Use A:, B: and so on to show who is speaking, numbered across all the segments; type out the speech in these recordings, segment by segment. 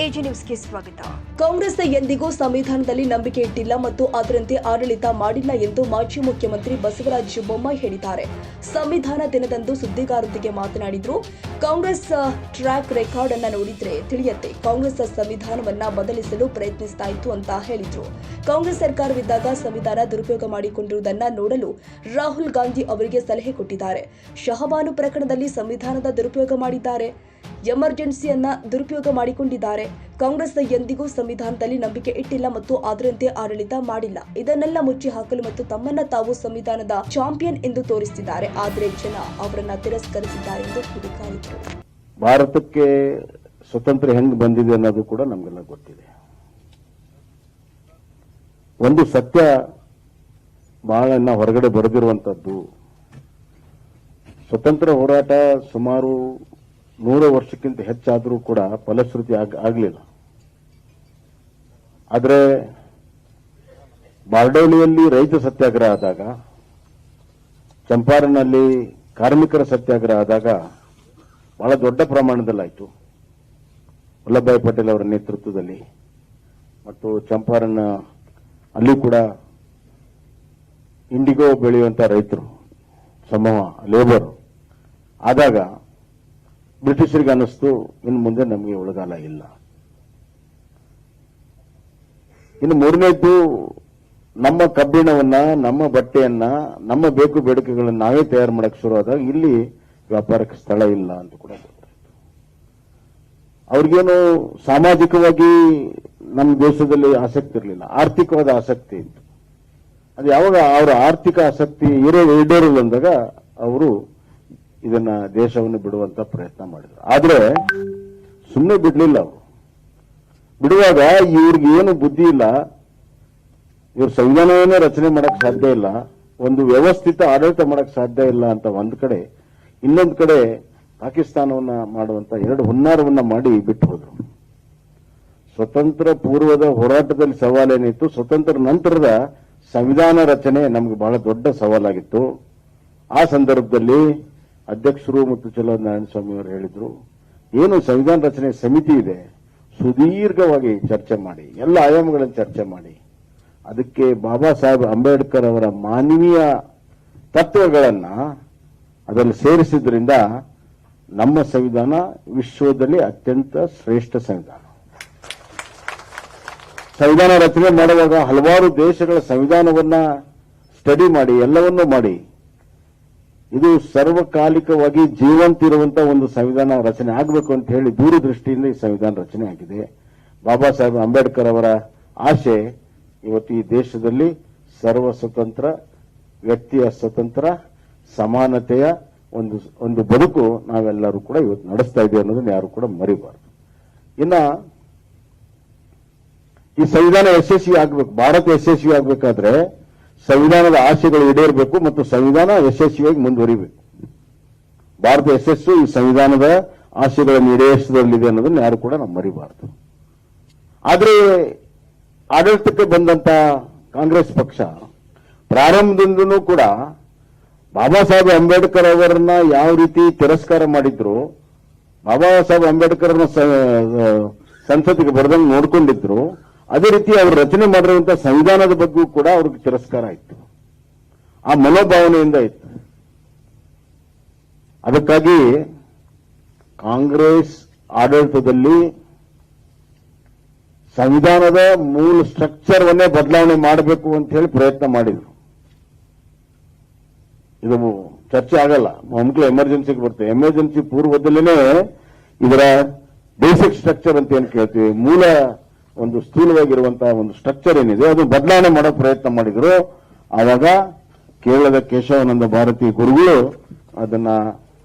A: AG ನ್ಯೂಸ್ಗೆ ಸ್ವಾಗತ.
B: ಕಾಂಗ್ರೆಸ್ ಎಂದಿಗೂ ಸಂವಿಧಾನದಲ್ಲಿ ನಂಬಿಕೆ ಇಟ್ಟಿಲ್ಲ ಮತ್ತು ಅದರಂತೆ ಆಡಳಿತ ಮಾಡಿಲ್ಲ ಎಂದು ಮಾಜಿ ಮುಖ್ಯಮಂತ್ರಿ ಬಸವರಾಜ ಬೊಮ್ಮಾಯಿ ಹೇಳಿದ್ದಾರೆ. ಸಂವಿಧಾನ ದಿನದಂದು ಸುದ್ದಿಗಾರರೊಂದಿಗೆ ಮಾತನಾಡಿದ್ರು. ಕಾಂಗ್ರೆಸ್ ಟ್ರ್ಯಾಕ್ ರೆಕಾರ್ಡ್ ಅನ್ನ ನೋಡಿದ್ರೆ ತಿಳಿಯುತ್ತೆ, ಕಾಂಗ್ರೆಸ್ ಸಂವಿಧಾನವನ್ನ ಬದಲಿಸಲು ಪ್ರಯತ್ನಿಸ್ತಾ ಇತ್ತು ಅಂತ ಹೇಳಿದ್ರು. ಕಾಂಗ್ರೆಸ್ ಸರ್ಕಾರವಿದ್ದಾಗ ಸಂವಿಧಾನ ದುರುಪಯೋಗ ಮಾಡಿಕೊಂಡಿರುವುದನ್ನ ನೋಡಲು ರಾಹುಲ್ ಗಾಂಧಿ ಅವರಿಗೆ ಸಲಹೆ ಕೊಟ್ಟಿದ್ದಾರೆ. ಶಹಬಾನು ಪ್ರಕರಣದಲ್ಲಿ ಸಂವಿಧಾನದ ದುರುಪಯೋಗ ಮಾಡಿದ್ದಾರೆ, ಎಮರ್ಜೆನ್ಸಿಯನ್ನ ದುರುಪಯೋಗ ಮಾಡಿಕೊಂಡಿದ್ದಾರೆ. ಕಾಂಗ್ರೆಸ್ ಎಂದಿಗೂ ಸಂವಿಧಾನದಲ್ಲಿ ನಂಬಿಕೆ ಇಟ್ಟಿಲ್ಲ ಮತ್ತು ಅದರಂತೆ ಆಡಳಿತ ಮಾಡಿಲ್ಲ. ಇದನ್ನೆಲ್ಲ ಮುಚ್ಚಿ ಹಾಕಲು ಮತ್ತು ತಮ್ಮನ್ನ ತಾವು ಸಂವಿಧಾನದ ಚಾಂಪಿಯನ್ ಎಂದು ತೋರಿಸುತ್ತಿದ್ದಾರೆ. ಆದರೆ ಜನ ಅವರನ್ನ ತಿರಸ್ಕರಿಸಿದ್ದಾರೆ ಎಂದು ಕಿಡಿಕಾರಿದರು.
C: ಭಾರತಕ್ಕೆ ಸ್ವತಂತ್ರ ಹೆಂಗ್ ಬಂದಿದೆ ಅನ್ನೋದು ಕೂಡ ನಮಗೆಲ್ಲ ಗೊತ್ತಿದೆ. ಒಂದು ಸತ್ಯ ಬಹಳ ಹೊರಗಡೆ ಬರೆದಿರುವಂತದ್ದು, ಸ್ವತಂತ್ರ ಹೋರಾಟ ಸುಮಾರು 100 ವರ್ಷಕ್ಕಿಂತ ಹೆಚ್ಚಾದರೂ ಕೂಡ ಫಲಶ್ರುತಿ ಆಗಲಿಲ್ಲ. ಆದರೆ ಬಾರ್ಡೋಲಿಯಲ್ಲಿ ರೈತ ಸತ್ಯಾಗ್ರಹ ಆದಾಗ, ಚಂಪಾರನ್ನಲ್ಲಿ ಕಾರ್ಮಿಕರ ಸತ್ಯಾಗ್ರಹ ಆದಾಗ ಬಹಳ ದೊಡ್ಡ ಪ್ರಮಾಣದಲ್ಲಾಯಿತು. ವಲ್ಲಭಭಾಯಿ ಪಟೇಲ್ ಅವರ ನೇತೃತ್ವದಲ್ಲಿ ಮತ್ತು ಚಂಪಾರನ್ ಅಲ್ಲಿ ಕೂಡ ಇಂಡಿಗೋ ಬೆಳೆಯುವಂತ ರೈತರು ಸಮೂಹ ಲೇಬರ್ ಆದಾಗ ಬ್ರಿಟಿಷರಿಗೆ ಅನ್ನಿಸ್ತು, ಇನ್ನು ಮುಂದೆ ನಮಗೆ ಉಳಗಾಲ ಇಲ್ಲ. ಇನ್ನು ಮೂರನೇದ್ದು, ನಮ್ಮ ಕಬ್ಬಿಣವನ್ನ, ನಮ್ಮ ಬಟ್ಟೆಯನ್ನ, ನಮ್ಮ ಬೇಕು ಬೇಡಿಕೆಗಳನ್ನ ನಾವೇ ತಯಾರು ಮಾಡಕ್ಕೆ ಶುರುವಾದಾಗ ಇಲ್ಲಿ ವ್ಯಾಪಾರಕ್ಕೆ ಸ್ಥಳ ಇಲ್ಲ ಅಂತ ಕೂಡ ಗೊತ್ತಾಯ್ತು. ಅವ್ರಿಗೇನು ಸಾಮಾಜಿಕವಾಗಿ ನಮ್ಮ ದೇಶದಲ್ಲಿ ಆಸಕ್ತಿ ಇರಲಿಲ್ಲ, ಆರ್ಥಿಕವಾದ ಆಸಕ್ತಿ ಇತ್ತು. ಅದು ಯಾವಾಗ ಅವರ ಆರ್ಥಿಕ ಆಸಕ್ತಿ ಈಡೇರಲ್ಲ ಅಂದಾಗ ಅವರು ಇದನ್ನ ದೇಶವನ್ನು ಬಿಡುವಂತ ಪ್ರಯತ್ನ ಮಾಡಿದ್ರು. ಆದ್ರೆ ಸುಮ್ಮನೆ ಬಿಡ್ಲಿಲ್ಲ. ಅವರು ಬಿಡುವಾಗ ಇವ್ರಿಗೆ ಏನು ಬುದ್ಧಿ ಇಲ್ಲ, ಇವ್ರ ಸಂವಿಧಾನವನ್ನೇ ರಚನೆ ಮಾಡಕ್ ಸಾಧ್ಯ ಇಲ್ಲ, ಒಂದು ವ್ಯವಸ್ಥಿತ ಆಡಳಿತ ಮಾಡಕ್ ಸಾಧ್ಯ ಇಲ್ಲ ಅಂತ ಒಂದ್ ಕಡೆ, ಇನ್ನೊಂದ್ ಕಡೆ ಪಾಕಿಸ್ತಾನವನ್ನ ಮಾಡುವಂತ ಎರಡು ಹುನ್ನಾರವನ್ನ ಮಾಡಿ ಬಿಟ್ಟು ಹೋದ್ರು. ಸ್ವತಂತ್ರ ಪೂರ್ವದ ಹೋರಾಟದಲ್ಲಿ ಸವಾಲೇನಿತ್ತು, ಸ್ವತಂತ್ರ ನಂತರದ ಸಂವಿಧಾನ ರಚನೆ ನಮ್ಗೆ ಬಹಳ ದೊಡ್ಡ ಸವಾಲಾಗಿತ್ತು. ಆ ಸಂದರ್ಭದಲ್ಲಿ ಅಧ್ಯಕ್ಷರು ಮತ್ತು ನಾರಾಯಣ ಸ್ವಾಮಿ ಅವರು ಹೇಳಿದ್ರು, ಏನು ಸಂವಿಧಾನ ರಚನೆ ಸಮಿತಿ ಇದೆ, ಸುದೀರ್ಘವಾಗಿ ಚರ್ಚೆ ಮಾಡಿ, ಎಲ್ಲ ಆಯಾಮಗಳನ್ನು ಚರ್ಚೆ ಮಾಡಿ, ಅದಕ್ಕೆ ಬಾಬಾ ಸಾಹೇಬ್ ಅಂಬೇಡ್ಕರ್ ಅವರ ಮಾನವೀಯ ತತ್ವಗಳನ್ನ ಅದರಲ್ಲಿ ಸೇರಿಸಿದ್ರಿಂದ ನಮ್ಮ ಸಂವಿಧಾನ ವಿಶ್ವದಲ್ಲಿ ಅತ್ಯಂತ ಶ್ರೇಷ್ಠ ಸಂವಿಧಾನ. ಸಂವಿಧಾನ ರಚನೆ ಮಾಡುವಾಗ ಹಲವಾರು ದೇಶಗಳ ಸಂವಿಧಾನವನ್ನ ಸ್ಟಡಿ ಮಾಡಿ, ಎಲ್ಲವನ್ನೂ ಮಾಡಿ, ಇದು ಸರ್ವಕಾಲಿಕವಾಗಿ ಜೀವಂತ ಇರುವಂತಹ ಒಂದು ಸಂವಿಧಾನ ರಚನೆ ಆಗಬೇಕು ಅಂತ ಹೇಳಿ ದೂರದೃಷ್ಟಿಯಿಂದ ಈ ಸಂವಿಧಾನ ರಚನೆ ಆಗಿದೆ. ಬಾಬಾ ಸಾಹೇಬ್ ಅಂಬೇಡ್ಕರ್ ಅವರ ಆಶೆ ಇವತ್ತು ಈ ದೇಶದಲ್ಲಿ ಸರ್ವ ಸ್ವತಂತ್ರ, ವ್ಯಕ್ತಿಯ ಸ್ವತಂತ್ರ, ಸಮಾನತೆಯ ಒಂದು ಬದುಕು ನಾವೆಲ್ಲರೂ ಕೂಡ ಇವತ್ತು ನಡೆಸ್ತಾ ಇದ್ದೇವೆ ಅನ್ನೋದನ್ನ ಯಾರು ಕೂಡ ಮರಿಬಾರದು. ಇನ್ನ ಈ ಸಂವಿಧಾನ ಯಶಸ್ವಿ ಆಗಬೇಕು, ಭಾರತ ಯಶಸ್ವಿ ಆಗಬೇಕಾದ್ರೆ ಸಂವಿಧಾನದ ಆಶೆಗಳು ಈಡೇರಬೇಕು ಮತ್ತು ಸಂವಿಧಾನ ಯಶಸ್ವಿಯಾಗಿ ಮುಂದುವರಿಬೇಕು. ಭಾರತ ಯಶಸ್ಸು ಈ ಸಂವಿಧಾನದ ಆಶೆಗಳನ್ನು ಈಡೇರಿಸುವುದರಲ್ಲಿದೆ ಅನ್ನೋದನ್ನ ಯಾರು ಕೂಡ ನಾವು ಮರಿಬಾರದು. ಆದರೆ ಆಡಳಿತಕ್ಕೆ ಬಂದಂತ ಕಾಂಗ್ರೆಸ್ ಪಕ್ಷ ಪ್ರಾರಂಭದಿಂದನೂ ಕೂಡ ಬಾಬಾ ಸಾಹೇಬ್ ಅಂಬೇಡ್ಕರ್ ಅವರನ್ನ ಯಾವ ರೀತಿ ತಿರಸ್ಕಾರ ಮಾಡಿದ್ರು, ಬಾಬಾ ಸಾಹೇಬ್ ಅಂಬೇಡ್ಕರ್ ಸಂಸತ್ತಿಗೆ ಬರೆದಂಗೆ ನೋಡ್ಕೊಂಡಿದ್ರು, ಅದೇ ರೀತಿ ಅವರು ರಚನೆ ಮಾಡಿರುವಂತಹ ಸಂವಿಧಾನದ ಬಗ್ಗೆಯೂ ಕೂಡ ಅವ್ರಿಗೆ ತಿರಸ್ಕಾರ ಇತ್ತು, ಆ ಮನೋಭಾವನೆಯಿಂದ ಇತ್ತು. ಅದಕ್ಕಾಗಿ ಕಾಂಗ್ರೆಸ್ ಆಡಳಿತದಲ್ಲಿ ಸಂವಿಧಾನದ ಮೂಲ ಸ್ಟ್ರಕ್ಚರ್ವನ್ನೇ ಬದಲಾವಣೆ ಮಾಡಬೇಕು ಅಂತ ಹೇಳಿ ಪ್ರಯತ್ನ ಮಾಡಿದ್ರು. ಇದು ಚರ್ಚೆ ಆಗಲ್ಲ, ಒಮ್ಮೆ ಎಮರ್ಜೆನ್ಸಿಗೆ ಬರ್ತದೆ. ಎಮರ್ಜೆನ್ಸಿ ಪೂರ್ವದಲ್ಲೇ ಇದರ ಬೇಸಿಕ್ ಸ್ಟ್ರಕ್ಚರ್ ಅಂತ ಏನ್ ಕೇಳ್ತೀವಿ, ಮೂಲ ಒಂದು ಸ್ಥೂಲವಾಗಿರುವಂತಹ ಒಂದು ಸ್ಟ್ರಕ್ಚರ್ ಏನಿದೆ ಅದು ಬದಲಾವಣೆ ಮಾಡೋ ಪ್ರಯತ್ನ ಮಾಡಿದ್ರು. ಆವಾಗ ಕೇರಳದ ಕೇಶವಾನಂದ ಭಾರತಿ ಗುರುಗಳು ಅದನ್ನ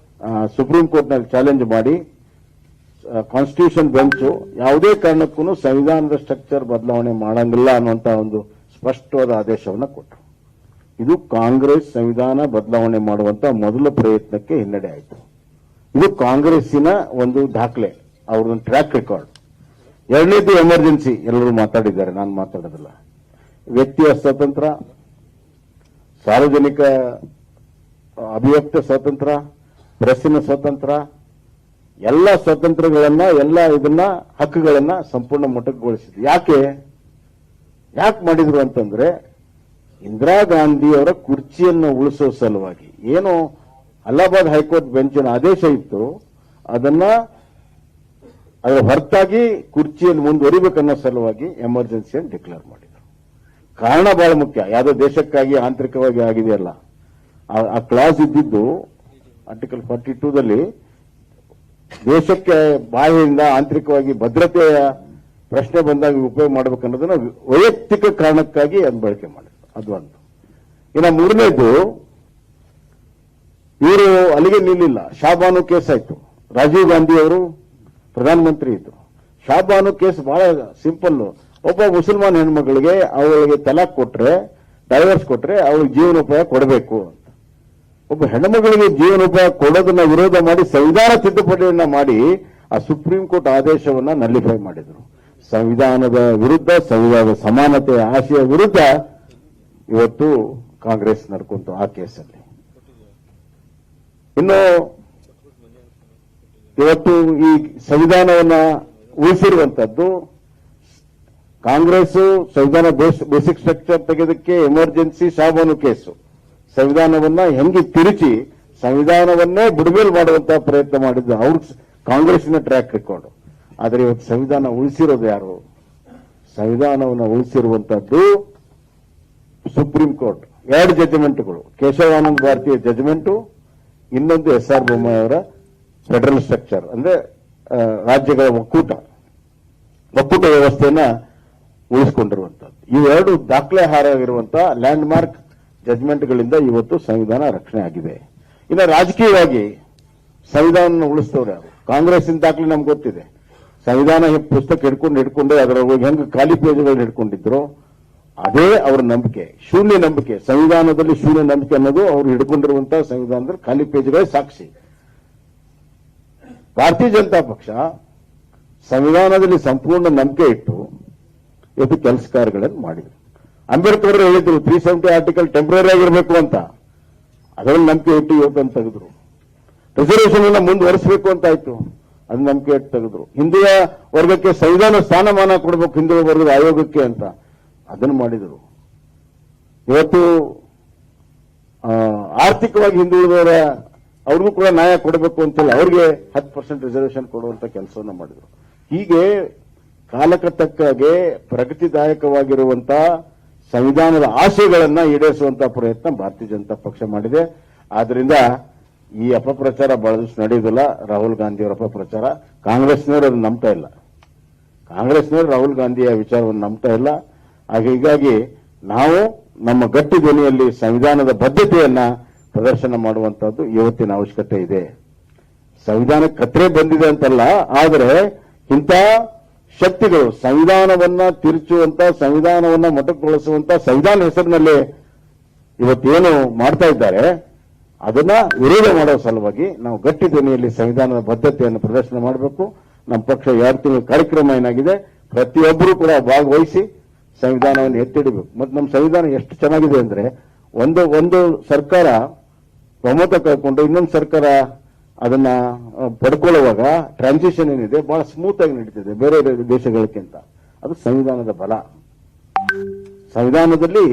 C: ಸುಪ್ರೀಂ ಕೋರ್ಟ್ನಲ್ಲಿ ಚಾಲೆಂಜ್ ಮಾಡಿ ಕಾನ್ಸ್ಟಿಟ್ಯೂಷನ್ ಬೆಂಚು ಯಾವುದೇ ಕಾರಣಕ್ಕೂ ಸಂವಿಧಾನದ ಸ್ಟ್ರಕ್ಚರ್ ಬದಲಾವಣೆ ಮಾಡಂಗಿಲ್ಲ ಅನ್ನುವಂತಹ ಒಂದು ಸ್ಪಷ್ಟವಾದ ಆದೇಶವನ್ನು ಕೊಟ್ಟರು. ಇದು ಕಾಂಗ್ರೆಸ್ ಸಂವಿಧಾನ ಬದಲಾವಣೆ ಮಾಡುವಂತ ಮೊದಲ ಪ್ರಯತ್ನಕ್ಕೆ ಹಿನ್ನಡೆ ಆಯಿತು. ಇದು ಕಾಂಗ್ರೆಸ್ಸಿನ ಒಂದು ದಾಖಲೆ, ಅವ್ರದೊಂದು ಟ್ರ್ಯಾಕ್ ರೆಕಾರ್ಡ್. ಎರಡನೇದು ಎಮರ್ಜೆನ್ಸಿ, ಎಲ್ಲರೂ ಮಾತಾಡಿದ್ದಾರೆ, ನಾನು ಮಾತಾಡೋದಿಲ್ಲ. ವ್ಯಕ್ತಿಯ ಸ್ವಾತಂತ್ರ್ಯ, ಸಾರ್ವಜನಿಕ ಅಭಿವ್ಯಕ್ತ ಸ್ವಾತಂತ್ರ್ಯ, ಪ್ರೆಸ್ಸಿನ ಸ್ವಾತಂತ್ರ್ಯ, ಎಲ್ಲ ಸ್ವಾತಂತ್ರ್ಯಗಳನ್ನ ಎಲ್ಲ ಇದನ್ನ ಹಕ್ಕುಗಳನ್ನ ಸಂಪೂರ್ಣ ಮೊಟಕುಗೊಳಿಸಿದ್ರು. ಯಾಕೆ ಮಾಡಿದ್ರು ಅಂತಂದ್ರೆ ಇಂದಿರಾ ಗಾಂಧಿ ಅವರ ಕುರ್ಚಿಯನ್ನು ಉಳಿಸೋ ಸಲುವಾಗಿ. ಏನು ಅಲಹಾಬಾದ್ ಹೈಕೋರ್ಟ್ ಬೆಂಚಿನ ಆದೇಶ ಇತ್ತು, ಅದರ ಹೊರತಾಗಿ ಕುರ್ಚಿಯನ್ನು ಮುಂದುವರಿಬೇಕನ್ನೋ ಸಲುವಾಗಿ ಎಮರ್ಜೆನ್ಸಿಯನ್ನು ಡಿಕ್ಲೇರ್ ಮಾಡಿದರು. ಕಾರಣ ಬಹಳ ಮುಖ್ಯ. ಯಾವುದೋ ದೇಶಕ್ಕಾಗಿ ಆಂತರಿಕವಾಗಿ ಆಗಿದೆಯಲ್ಲ, ಆ ಕ್ಲಾಸ್ ಇದ್ದಿದ್ದು ಆರ್ಟಿಕಲ್ 42ದಲ್ಲಿ ದೇಶಕ್ಕೆ ಬಾಹ್ಯದಿಂದ ಆಂತರಿಕವಾಗಿ ಭದ್ರತೆಯ ಪ್ರಶ್ನೆ ಬಂದಾಗ ಉಪಯೋಗ ಮಾಡಬೇಕನ್ನೋದನ್ನ ವೈಯಕ್ತಿಕ ಕಾರಣಕ್ಕಾಗಿ ಅದು ಬಳಕೆ ಮಾಡಿದ್ರು. ಅದು ಒಂದು. ಇನ್ನು ಮೂರನೇದು, ಇವರು ಅಲ್ಲಿಗೆ ನಿಲ್ಲಿಲ್ಲ. ಶಾಬಾನು ಕೇಸ್ ಆಯ್ತು. ರಾಜೀವ್ ಗಾಂಧಿ ಅವರು ಪ್ರಧಾನಮಂತ್ರಿ ಇದ್ರು. ಶಾಬಾನು ಕೇಸ್ ಬಹಳ ಸಿಂಪಲ್. ಒಬ್ಬ ಮುಸಲ್ಮಾನ್ ಹೆಣ್ಮಗಳಿಗೆ ಅವಳಿಗೆ ತಲಾಕ್ ಕೊಟ್ರೆ, ಡೈವರ್ಸ್ ಕೊಟ್ರೆ ಅವಳಿಗೆ ಜೀವನೋಪಾಯ ಕೊಡಬೇಕು ಅಂತ. ಒಬ್ಬ ಹೆಣ್ಮಗಳಿಗೆ ಜೀವನೋಪಾಯ ಕೊಡೋದನ್ನ ವಿರೋಧ ಮಾಡಿ ಸಂವಿಧಾನ ತಿದ್ದುಪಡಿಯನ್ನ ಮಾಡಿ ಆ ಸುಪ್ರೀಂ ಕೋರ್ಟ್ ಆದೇಶವನ್ನ ನಲ್ಲಿಫೈ ಮಾಡಿದ್ರು. ಸಂವಿಧಾನದ ವಿರುದ್ಧ, ಸಂವಿಧಾನದ ಸಮಾನತೆಯ ಆಶಯ ವಿರುದ್ಧ ಇವತ್ತು ಕಾಂಗ್ರೆಸ್ ನಡ್ಕೊಂತು ಆ ಕೇಸಲ್ಲಿ. ಇನ್ನು ಇವತ್ತು ಈ ಸಂವಿಧಾನವನ್ನ ಉಳಿಸಿರುವಂತದ್ದು ಕಾಂಗ್ರೆಸ್. ಸಂವಿಧಾನ basic structure ತೆಗೆದಕ್ಕೆ emergency Shah Bano case ಸಂವಿಧಾನವನ್ನ ಹೆಂಗೆ ತಿರುಚಿ ಸಂವಿಧಾನವನ್ನೇ ಬುಡಮೇಲು ಮಾಡುವಂತಹ ಪ್ರಯತ್ನ ಮಾಡಿದ್ದು ಅವ್ರ ಕಾಂಗ್ರೆಸ್ನ ಟ್ರ್ಯಾಕ್ ರೆಕಾರ್ಡ್. ಆದರೆ ಇವತ್ತು ಸಂವಿಧಾನ ಉಳಿಸಿರೋದು ಯಾರು? ಸಂವಿಧಾನವನ್ನು ಉಳಿಸಿರುವಂತದ್ದು ಸುಪ್ರೀಂ ಕೋರ್ಟ್. 2 ಜಡ್ಜ್ಮೆಂಟ್ಗಳು, ಕೇಶವಾನಂದ ಭಾರತೀಯ ಜಡ್ಜ್ಮೆಂಟು, ಇನ್ನೊಂದು SR ಬೊಮ್ಮಾಯಿ ಅವರ ಫೆಡರಲ್ ಸ್ಟ್ರಕ್ಚರ್, ಅಂದ್ರೆ ರಾಜ್ಯಗಳ ಒಕ್ಕೂಟ ವ್ಯವಸ್ಥೆಯನ್ನ ಉಳಿಸಿಕೊಂಡಿರುವಂತದ್ದು. ಇವೆರಡು ದಾಖಲೆಹಾರವಾಗಿರುವಂತಹ ಲ್ಯಾಂಡ್ ಮಾರ್ಕ್ ಜಡ್ಜ್ಮೆಂಟ್ಗಳಿಂದ ಇವತ್ತು ಸಂವಿಧಾನ ರಕ್ಷಣೆ ಆಗಿದೆ. ಇನ್ನು ರಾಜಕೀಯವಾಗಿ ಸಂವಿಧಾನ ಉಳಿಸ್ತವ್ರು ಯಾರು? ಕಾಂಗ್ರೆಸ್ಸಿನ ದಾಖಲೆ ನಮ್ಗೆ ಗೊತ್ತಿದೆ. ಸಂವಿಧಾನ ಪುಸ್ತಕ ಹಿಡ್ಕೊಂಡು ಅದರ ಹೆಂಗ್ ಖಾಲಿ ಪೇಜ್ಗಳನ್ನ ಹಿಡ್ಕೊಂಡಿದ್ರು, ಅದೇ ಅವರ ನಂಬಿಕೆ. ಶೂನ್ಯ ನಂಬಿಕೆ, ಸಂವಿಧಾನದಲ್ಲಿ ಶೂನ್ಯ ನಂಬಿಕೆ ಅನ್ನೋದು ಅವರು ಹಿಡ್ಕೊಂಡಿರುವಂತಹ ಸಂವಿಧಾನದಲ್ಲಿ ಖಾಲಿ ಪೇಜ್ಗಳೇ ಸಾಕ್ಷಿ. ಭಾರತೀಯ ಜನತಾ ಪಕ್ಷ ಸಂವಿಧಾನದಲ್ಲಿ ಸಂಪೂರ್ಣ ನಂಬಿಕೆ ಇಟ್ಟು ಇವತ್ತು ಕೆಲಸ ಕಾರ್ಯಗಳನ್ನು ಮಾಡಿದ್ರು. ಅಂಬೇಡ್ಕರ್ ಹೇಳಿದ್ರು 370 ಆರ್ಟಿಕಲ್ ಟೆಂಪರರಿ ಆಗಿರಬೇಕು ಅಂತ, ಅದರಲ್ಲಿ ನಂಬಿಕೆ ಇಟ್ಟು ಇವತ್ತನ್ನು ತೆಗೆದ್ರು. ರಿಸರ್ವೇಷನ್ ಅನ್ನ ಮುಂದುವರಿಸಬೇಕು ಅಂತ ಆಯ್ತು, ಅದು ನಂಬಿಕೆ ಇಟ್ಟು ತೆಗೆದ್ರು. ಹಿಂದುಳಿದ ವರ್ಗಕ್ಕೆ ಸಂವಿಧಾನ ಸ್ಥಾನಮಾನ ಕೊಡಬೇಕು, ಹಿಂದುಳಿದ ವರ್ಗದ ಆಯೋಗಕ್ಕೆ ಅಂತ, ಅದನ್ನು ಮಾಡಿದರು. ಇವತ್ತು ಆರ್ಥಿಕವಾಗಿ ಹಿಂದುಳಿದವರ ಅವ್ರಿಗೂ ಕೂಡ ನ್ಯಾಯ ಕೊಡಬೇಕು ಅಂತೇಳಿ ಅವ್ರಿಗೆ 10% ರಿಸರ್ವೇಷನ್ ಕೊಡುವಂತ ಕೆಲಸವನ್ನ ಮಾಡಿದ್ರು. ಹೀಗೆ ಕಾಲಕ್ಕೆ ತಕ್ಕಾಗೆ ಪ್ರಗತಿದಾಯಕವಾಗಿರುವಂತಹ ಸಂವಿಧಾನದ ಆಶಯಗಳನ್ನ ಈಡೇರಿಸುವಂತಹ ಪ್ರಯತ್ನ ಭಾರತೀಯ ಜನತಾ ಪಕ್ಷ ಮಾಡಿದೆ. ಆದ್ರಿಂದ ಈ ಅಪಪ್ರಚಾರ ಬಹಳ ದಿವಸ ನಡೆಯುವುದಿಲ್ಲ. ರಾಹುಲ್ ಗಾಂಧಿಯವರ ಅಪಪ್ರಚಾರ ಕಾಂಗ್ರೆಸ್ನವರು ಅದನ್ನು ನಂಬ್ತಾ ಇಲ್ಲ. ಕಾಂಗ್ರೆಸ್ನವರು ರಾಹುಲ್ ಗಾಂಧಿಯ ವಿಚಾರವನ್ನು ನಂಬ್ತಾ ಇಲ್ಲ. ಹೀಗಾಗಿ ನಾವು ನಮ್ಮ ಗಟ್ಟಿ ಧ್ವನಿಯಲ್ಲಿ ಸಂವಿಧಾನದ ಬದ್ಧತೆಯನ್ನ ಪ್ರದರ್ಶನ ಮಾಡುವಂತಹದ್ದು ಇವತ್ತಿನ ಅವಶ್ಯಕತೆ ಇದೆ. ಸಂವಿಧಾನಕ್ಕೆ ಕತ್ತರೆ ಬಂದಿದೆ ಅಂತಲ್ಲ, ಆದರೆ ಇಂಥ ಶಕ್ತಿಗಳು ಸಂವಿಧಾನವನ್ನ ತಿರುಚುವಂತ, ಸಂವಿಧಾನವನ್ನ ಮೊಟಕುಗೊಳಿಸುವಂತ, ಸಂವಿಧಾನ ಹೆಸರಿನಲ್ಲಿ ಇವತ್ತೇನು ಮಾಡ್ತಾ ಇದ್ದಾರೆ ಅದನ್ನ ವಿರೋಧ ಮಾಡುವ ಸಲುವಾಗಿ ನಾವು ಗಟ್ಟಿ ಧ್ವನಿಯಲ್ಲಿ ಸಂವಿಧಾನದ ಬದ್ಧತೆಯನ್ನು ಪ್ರದರ್ಶನ ಮಾಡಬೇಕು. ನಮ್ಮ ಪಕ್ಷ 2 ತಿಂಗಳ ಕಾರ್ಯಕ್ರಮ ಏನಾಗಿದೆ, ಪ್ರತಿಯೊಬ್ಬರೂ ಕೂಡ ಭಾಗವಹಿಸಿ ಸಂವಿಧಾನವನ್ನು ಎತ್ತಿಡಬೇಕು. ಮತ್ತು ನಮ್ಮ ಸಂವಿಧಾನ ಎಷ್ಟು ಚೆನ್ನಾಗಿದೆ ಅಂದ್ರೆ, ಒಂದು ಸರ್ಕಾರ ಬಹುಮತ ಕಳ್ಕೊಂಡು ಇನ್ನೊಂದು ಸರ್ಕಾರ ಅದನ್ನ ಪಡ್ಕೊಳ್ಳುವಾಗ ಟ್ರಾನ್ಸಿಷನ್ ಏನಿದೆ ಬಹಳ ಸ್ಮೂತ್ ಆಗಿ ನಡೀತಿದೆ ಬೇರೆ ದೇಶಗಳಕ್ಕಿಂತ. ಅದು ಸಂವಿಧಾನದ ಬಲ. ಸಂವಿಧಾನದಲ್ಲಿ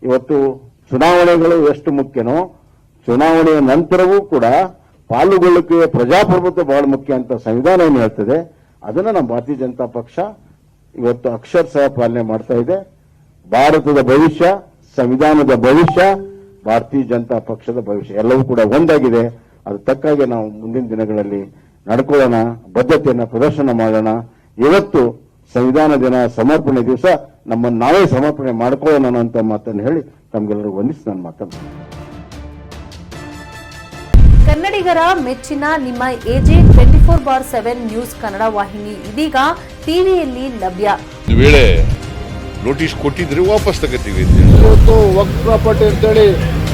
C: ಇವತ್ತು ಚುನಾವಣೆಗಳು ಎಷ್ಟು ಮುಖ್ಯನೋ, ಚುನಾವಣೆಯ ನಂತರವೂ ಕೂಡ ಪಾಲುಗೊಳ್ಳುವಿಕೆ, ಪ್ರಜಾಪ್ರಭುತ್ವ ಬಹಳ ಮುಖ್ಯ ಅಂತ ಸಂವಿಧಾನ ಏನು ಹೇಳ್ತದೆ, ಅದನ್ನ ನಮ್ಮ ಭಾರತೀಯ ಜನತಾ ಪಕ್ಷ ಇವತ್ತು ಅಕ್ಷರಶಃ ಪಾಲನೆ ಮಾಡ್ತಾ ಇದೆ. ಭಾರತದ ಭವಿಷ್ಯ, ಸಂವಿಧಾನದ ಭವಿಷ್ಯ, ಭಾರತೀಯ ಜನತಾ ಪಕ್ಷದ ಭವಿಷ್ಯ ಎಲ್ಲವೂ ಕೂಡ ಒಂದಾಗಿದೆ. ಅದು ತಕ್ಕಾಗಿ ನಾವು ಮುಂದಿನ ದಿನಗಳಲ್ಲಿ ನಡ್ಕೊಳ್ಳೋಣ, ಬದ್ಧತೆಯನ್ನು ಪ್ರದರ್ಶನ ಮಾಡೋಣ. ಇವತ್ತು ಸಂವಿಧಾನ ದಿನ, ಸಮರ್ಪಣೆ ದಿವಸ ನಮ್ಮನ್ನು ನಾವೇ ಸಮರ್ಪಣೆ ಮಾಡ್ಕೊಳ್ಳೋಣ ಅಂತ ಮಾತನ್ನು ಹೇಳಿ ತಮ್ಗೆಲ್ಲರಿಗೂ ವಂದಿಸಿ ನನ್ನ ಮಾತನ್ನು.
A: ಕನ್ನಡಿಗರ ಮೆಚ್ಚಿನ ನಿಮ್ಮ AJ 24/7 ನ್ಯೂಸ್ ಕನ್ನಡ ವಾಹಿನಿ ಇದೀಗ ಟಿವಿಯಲ್ಲಿ ಲಭ್ಯ.
D: ಒಂದು ವೇಳೆ ನೋಟಿಸ್ ಕೊಟ್ಟಿದ್ರೆ ವಾಪಸ್ ತಗೋತೀವಿ.
E: ಇವತ್ತು ವಕ್ಫ್ ಪ್ರಾಪರ್ಟಿ ಅಂತೇಳಿ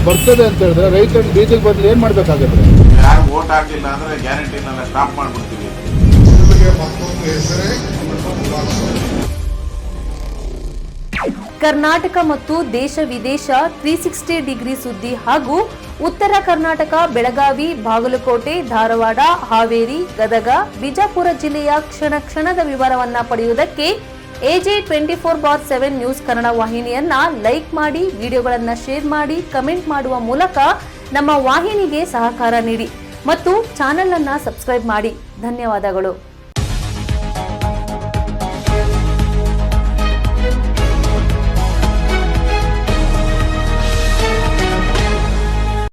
E: ಬರ್ತದೆ ಅಂತ ಹೇಳಿದ್ರೆ ರೈತರು ಬೀದಿಗೆ ಬದಲು ಏನ್ ಮಾಡ್ಬೇಕಾಗುತ್ತೆ?
F: ಯಾರು ವೋಟ್ ಹಾಕಲಿಲ್ಲ ಅಂದ್ರೆ ಗ್ಯಾರಂಟಿನೆಲ್ಲ ಸ್ಟಾಪ್ ಮಾಡ್ಬಿಡ್ತೀವಿ.
A: ಕರ್ನಾಟಕ ಮತ್ತು ದೇಶ ವಿದೇಶ 360 ಡಿಗ್ರಿ ಸುದ್ದಿ ಹಾಗೂ ಉತ್ತರ ಕರ್ನಾಟಕ, ಬೆಳಗಾವಿ, ಬಾಗಲಕೋಟೆ, ಧಾರವಾಡ, ಹಾವೇರಿ, ಗದಗ, ಬಿಜಾಪುರ ಜಿಲ್ಲೆಯ ಕ್ಷಣ ಕ್ಷಣದ ವಿವರವನ್ನ ಪಡೆಯುವುದಕ್ಕೆ AJ24/7 ನ್ಯೂಸ್ ಕನ್ನಡ ವಾಹಿನಿಯನ್ನ ಲೈಕ್ ಮಾಡಿ, ವಿಡಿಯೋಗಳನ್ನ ಶೇರ್ ಮಾಡಿ, ಕಮೆಂಟ್ ಮಾಡುವ ಮೂಲಕ ನಮ್ಮ ವಾಹಿನಿಗೆ ಸಹಕಾರ ನೀಡಿ ಮತ್ತು ಚಾನೆಲ್ ಅನ್ನ ಸಬ್ಸ್ಕ್ರೈಬ್ ಮಾಡಿ. ಧನ್ಯವಾದಗಳು.